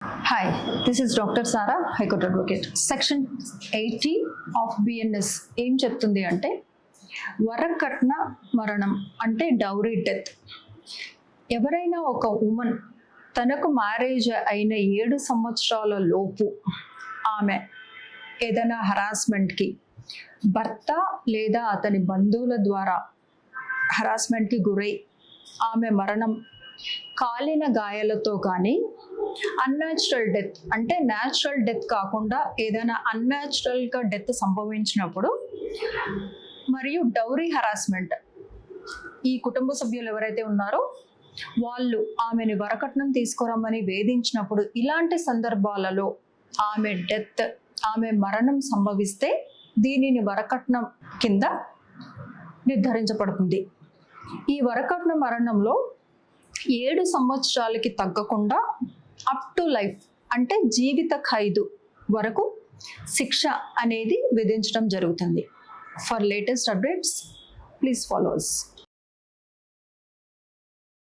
Hi, this is Dr. Sara, High Court Advocate. Section 80 of BNS ఏం చెప్తుంది అంటే వరకట్న మరణం అంటే డౌరీ డెత్. ఎవరైనా ఒక ఉమెన్ తనకు మ్యారేజ్ అయిన 7 సంవత్సరాల లోపు ఆమె ఏదైనా హరాస్మెంట్కి భర్త లేదా అతని బంధువుల ద్వారా హరాస్మెంట్కి గురై ఆమె మరణం కాలిన గాయాలతో కానీ అన్యాచురల్ డెత్ అంటే న్యాచురల్ డెత్ కాకుండా ఏదైనా అన్యాచురల్గా డెత్ సంభవించినప్పుడు మరియు డౌరీ హరాస్మెంట్ ఈ కుటుంబ సభ్యులు ఎవరైతే ఉన్నారో వాళ్ళు ఆమెని వరకట్నం తీసుకురమ్మని వేధించినప్పుడు ఇలాంటి సందర్భాలలో ఆమె మరణం సంభవిస్తే దీనిని వరకట్నం కింద నిర్ధారించబడుతుంది. ఈ వరకట్న మరణంలో 7 సంవత్సరాలకి తగ్గకుండా అప్ టు లైఫ్ అంటే జీవిత ఖైదు వరకు శిక్ష అనేది విధించడం జరుగుతుంది. For latest updates please follow us.